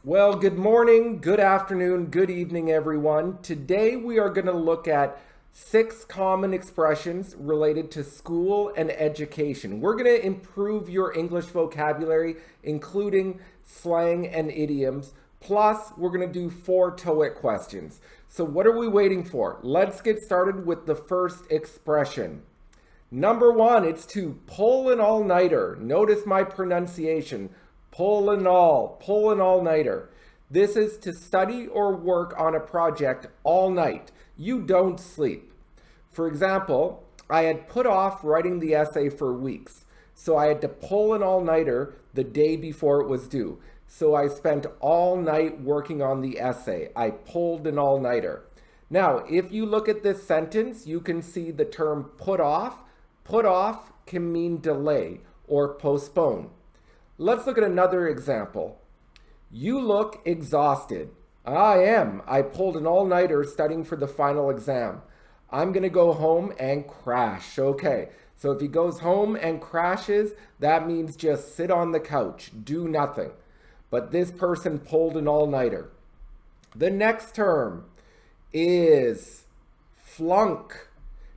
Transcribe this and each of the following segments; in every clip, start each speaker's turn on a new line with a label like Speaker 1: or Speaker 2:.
Speaker 1: Well, good morning, good afternoon, good evening, everyone. Today we are going to look at 6 common expressions related to school and education. We're going to improve your English vocabulary, including slang and idioms. Plus, we're going to do 4 TOEIC questions. So what are we waiting for? Let's get started with the first expression. Number 1, it's to pull an all-nighter. Notice my pronunciation. Pull an all-nighter. This is to study or work on a project all night. You don't sleep. For example, I had put off writing the essay for weeks, so I had to pull an all-nighter the day before it was due. So I spent all night working on the essay. I pulled an all-nighter. Now, if you look at this sentence, you can see the term put off. Put off can mean delay or postpone. Let's look at another example. You look exhausted. I am. I pulled an all-nighter studying for the final exam. I'm going to go home and crash. Okay, so if he goes home and crashes, that means just sit on the couch, do nothing. But this person pulled an all-nighter. The next term is flunk.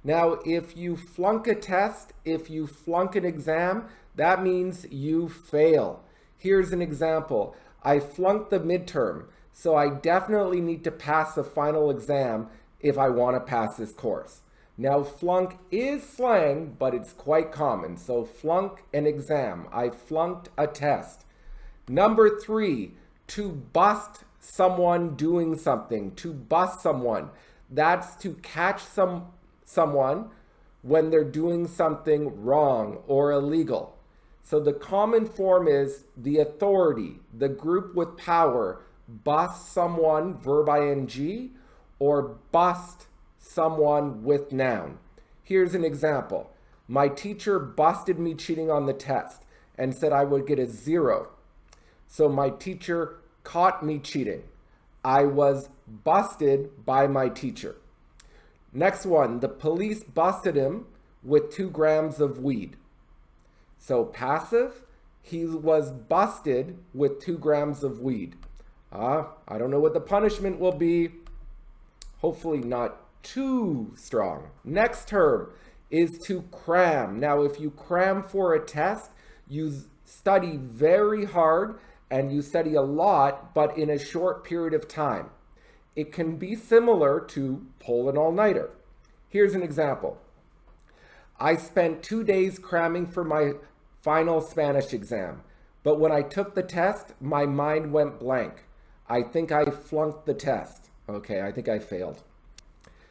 Speaker 1: Now, if you flunk a test, if you flunk an exam, that means you fail. Here's an example. I flunked the midterm, so I definitely need to pass the final exam if I want to pass this course. Now, flunk is slang, but it's quite common. So flunk an exam. I flunked a test. Number 3, to bust someone doing something. To bust someone. That's to catch someone when they're doing something wrong or illegal. So the common form is the authority, the group with power, bust someone, verb ing, or bust someone with noun. Here's an example. My teacher busted me cheating on the test and said I would get a 0. So my teacher caught me cheating. I was busted by my teacher. Next one, the police busted him with 2 grams of weed. So passive, he was busted with 2 grams of weed. I don't know what the punishment will be. Hopefully not too strong. Next term is to cram. Now, if you cram for a test, you study very hard and you study a lot, but in a short period of time. It can be similar to pull an all-nighter. Here's an example. I spent 2 days cramming for my final Spanish exam, but when I took the test, my mind went blank. I think I flunked the test. Okay, I think I failed.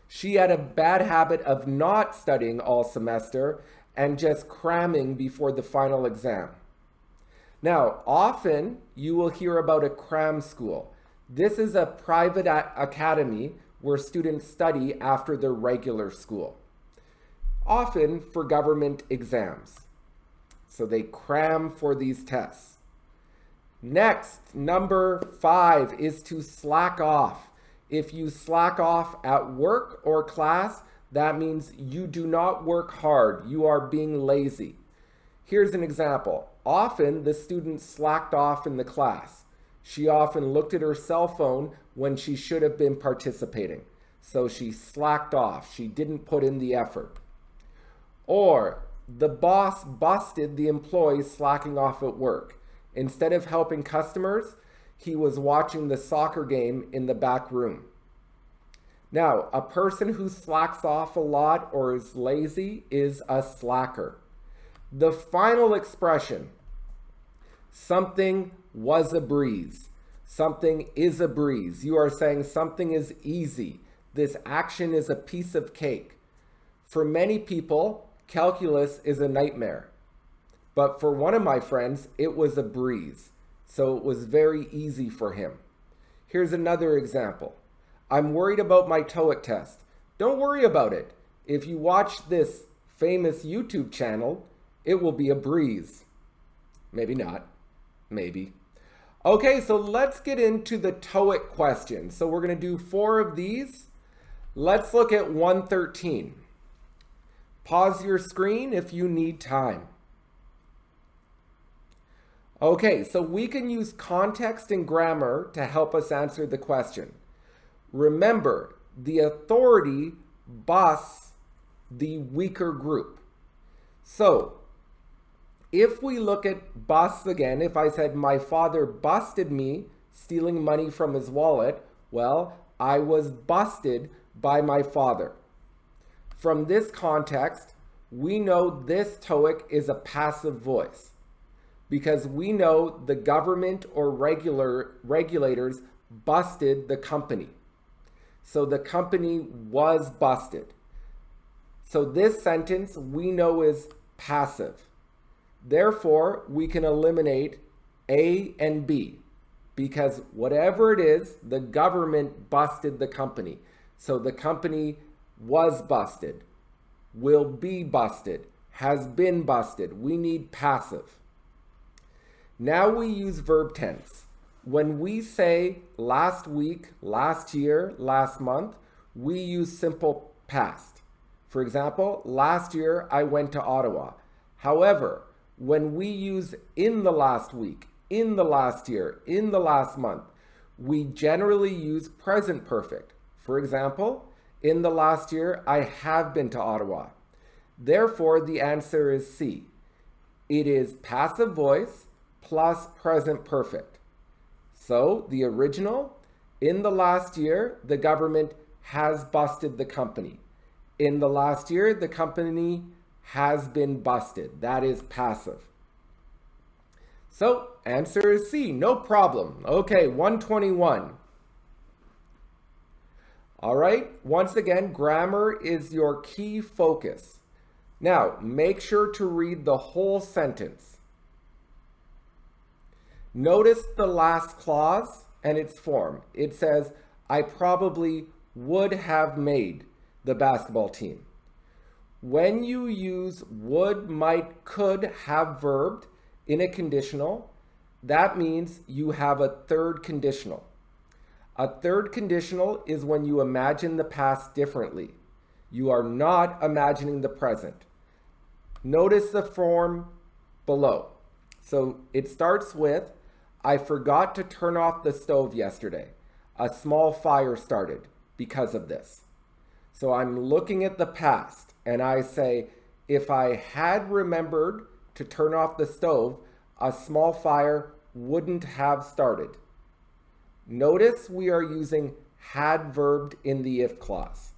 Speaker 1: She had a bad habit of not studying all semester and just cramming before the final exam. Now, often you will hear about a cram school. This is a private academy where students study after their regular school, often for government exams. So they cram for these tests. Next, number 5 is to slack off. If you slack off at work or class, that means you do not work hard. You are being lazy. Here's an example. Often the student slacked off in the class. She often looked at her cell phone when she should have been participating. So she slacked off. She didn't put in the effort. Or the boss busted the employees slacking off at work. Instead of helping customers, he was watching the soccer game in the back room. Now, a person who slacks off a lot or is lazy is a slacker. The final expression, something was a breeze. Something is a breeze. You are saying something is easy. This action is a piece of cake. For many people, calculus is a nightmare. But for one of my friends, it was a breeze. So it was very easy for him. Here's another example. I'm worried about my TOEIC test. Don't worry about it. If you watch this famous YouTube channel, it will be a breeze. Maybe not. Maybe. Okay, so let's get into the TOEIC questions. So we're going to do 4 of these. Let's look at 113. Pause your screen if you need time. Okay, so we can use context and grammar to help us answer the question. Remember, the authority busts the weaker group. So, if we look at busts again, if I said my father busted me stealing money from his wallet, well, I was busted by my father. From this context, we know this Toeic is a passive voice because we know the government or regulators busted the company. So the company was busted. So this sentence we know is passive. Therefore, we can eliminate A and B because whatever it is, the government busted the company. So the company was busted, will be busted, has been busted. We need passive. Now we use verb tense. When we say last week, last year, last month, we use simple past. For example, last year I went to Ottawa. However, when we use in the last week, in the last year, in the last month, we generally use present perfect. For example, in the last year, I have been to Ottawa. Therefore, the answer is C. It is passive voice plus present perfect. So the original, in the last year, the government has busted the company. In the last year, the company has been busted. That is passive. So answer is C, no problem. Okay, 121. All right, once again, grammar is your key focus. Now, make sure to read the whole sentence. Notice the last clause and its form. It says, I probably would have made the basketball team. When you use would, might, could have verbed in a conditional, that means you have a third conditional. A third conditional is when you imagine the past differently. You are not imagining the present. Notice the form below. So it starts with, I forgot to turn off the stove yesterday. A small fire started because of this. So I'm looking at the past and I say, if I had remembered to turn off the stove, a small fire wouldn't have started. Notice we are using had verbed in the if clause.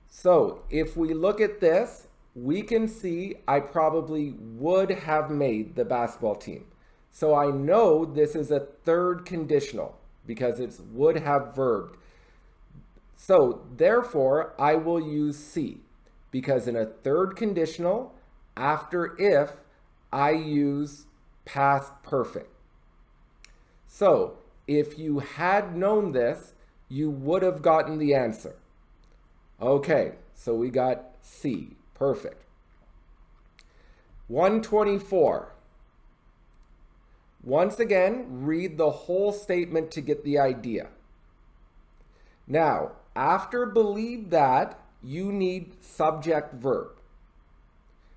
Speaker 1: So if we look at this, we can see I probably would have made the basketball team. So I know this is a third conditional because it's would have verbed. So therefore, I will use C because in a third conditional, after if, I use past perfect. So if you had known this, you would have gotten the answer. Okay, so we got C, perfect. 124. Once again, read the whole statement to get the idea. Now, after believe that, you need subject verb.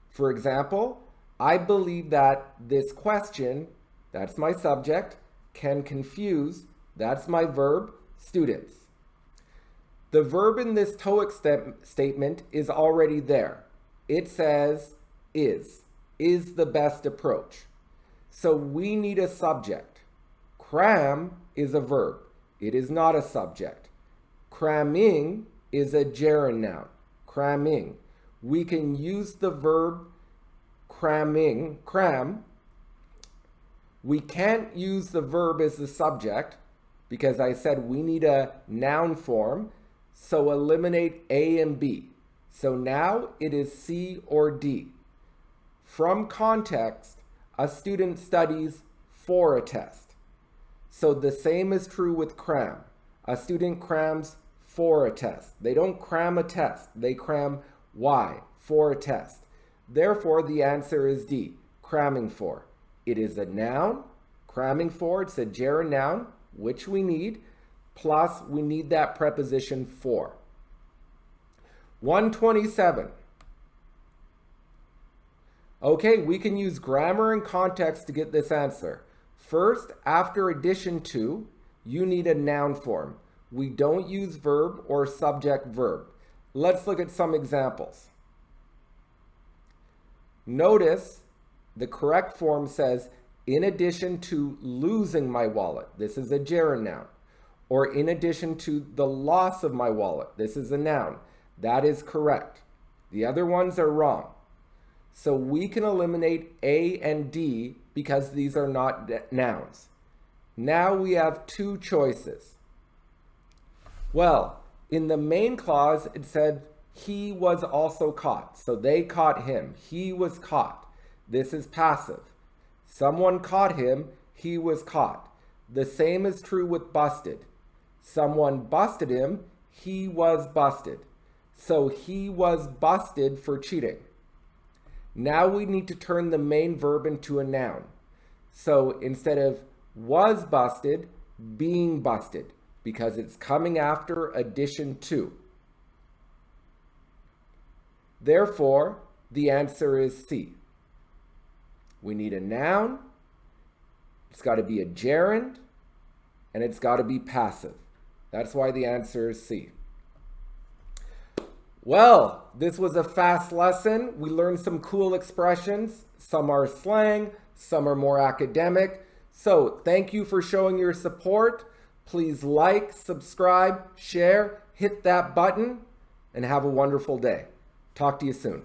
Speaker 1: For example, I believe that this question, that's my subject, can confuse, that's my verb, students. The verb in this Toeic statement is already there. It says is the best approach. So we need a subject. Cram is a verb. It is not a subject. Cramming is a gerund noun. Cramming. We can use the verb cramming, cram. We can't use the verb as the subject because I said we need a noun form. So eliminate A and B. So now it is C or D. From context, a student studies for a test. So the same is true with cram. A student crams for a test. They don't cram a test. They cram why? For a test. Therefore, the answer is D, cramming for. It is a noun, cramming for, it's a gerund noun, which we need, plus we need that preposition for. 127. Okay, we can use grammar and context to get this answer. First, after addition to, you need a noun form. We don't use verb or subject verb. Let's look at some examples. Notice the correct form says, in addition to losing my wallet. This is a gerund noun. Or in addition to the loss of my wallet. This is a noun. That is correct. The other ones are wrong. So we can eliminate A and D because these are not nouns. Now we have two choices. Well, in the main clause, it said he was also caught. So they caught him. He was caught. This is passive. Someone caught him. He was caught. The same is true with busted. Someone busted him. He was busted. So he was busted for cheating. Now we need to turn the main verb into a noun. So instead of was busted, being busted, because it's coming after addition to. Therefore, the answer is C. We need a noun, it's got to be a gerund, and it's got to be passive. That's why the answer is C. Well, this was a fast lesson. We learned some cool expressions. Some are slang, some are more academic. So thank you for showing your support. Please like, subscribe, share, hit that button, and have a wonderful day. Talk to you soon.